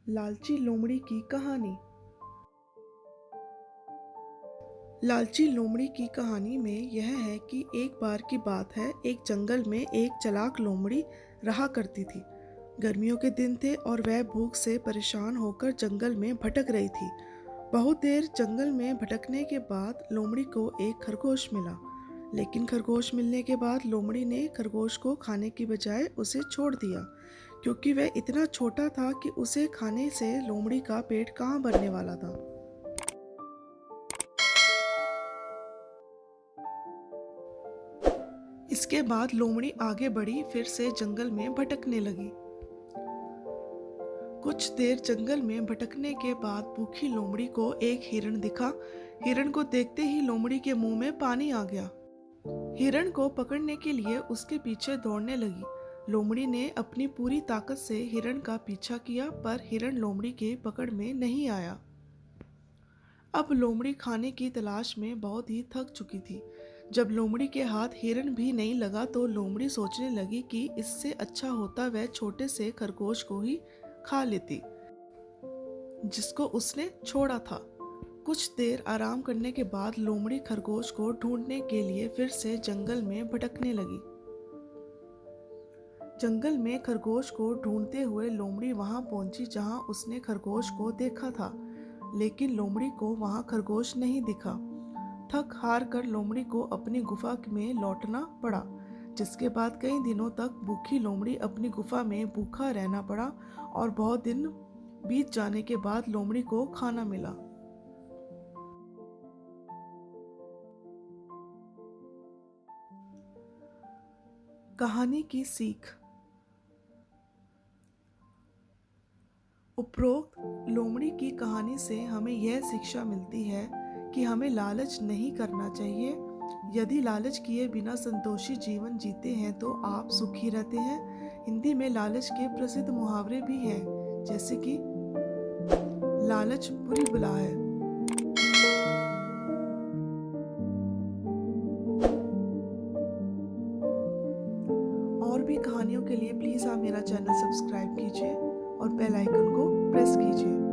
लालची लोमड़ी की कहानी। लालची लोमड़ी की कहानी में यह है कि एक बार की बात है, एक जंगल में एक चालाक लोमड़ी रहा करती थी। गर्मियों के दिन थे और वह भूख से परेशान होकर जंगल में भटक रही थी। बहुत देर जंगल में भटकने के बाद लोमड़ी को एक खरगोश मिला, लेकिन खरगोश मिलने के बाद लोमड़ी ने खरगोश को खाने की बजाय उसे छोड़ दिया, क्योंकि वह इतना छोटा था कि उसे खाने से लोमड़ी का पेट कहाँ भरने वाला था। इसके बाद लोमड़ी आगे बढ़ी, फिर से जंगल में भटकने लगी। कुछ देर जंगल में भटकने के बाद भूखी लोमड़ी को एक हिरण दिखा। हिरण को देखते ही लोमड़ी के मुंह में पानी आ गया। हिरण को पकड़ने के लिए उसके पीछे दौड़ने लगी। लोमड़ी ने अपनी पूरी ताकत से हिरण का पीछा किया, पर हिरण लोमड़ी के पकड़ में नहीं आया। अब लोमड़ी खाने की तलाश में बहुत ही थक चुकी थी। जब लोमड़ी के हाथ हिरण भी नहीं लगा तो लोमड़ी सोचने लगी कि इससे अच्छा होता वह छोटे से खरगोश को ही खा लेती, जिसको उसने छोड़ा था। कुछ देर आराम करने के बाद लोमड़ी खरगोश को ढूंढने के लिए फिर से जंगल में भटकने लगी। जंगल में खरगोश को ढूंढते हुए लोमड़ी वहां पहुंची जहां उसने खरगोश को देखा था, लेकिन लोमड़ी को वहां खरगोश नहीं दिखा। थक हार कर लोमड़ी को अपनी गुफा में लौटना पड़ा, जिसके बाद कई दिनों तक भूखी लोमड़ी अपनी गुफा में भूखा रहना पड़ा और बहुत दिन बीत जाने के बाद लोमड़ी को खाना मिला। कहानी की सीख। उपरोक्त लोमड़ी की कहानी से हमें यह शिक्षा मिलती है कि हमें लालच नहीं करना चाहिए। यदि लालच किए बिना संतोषी जीवन जीते हैं तो आप सुखी रहते हैं। हिंदी में लालच के प्रसिद्ध मुहावरे भी हैं, जैसे कि लालच बुरी बला है। और भी कहानियों के लिए प्लीज़ आप मेरा चैनल सब्सक्राइब कीजिए और बेल आइकन को प्रेस कीजिए।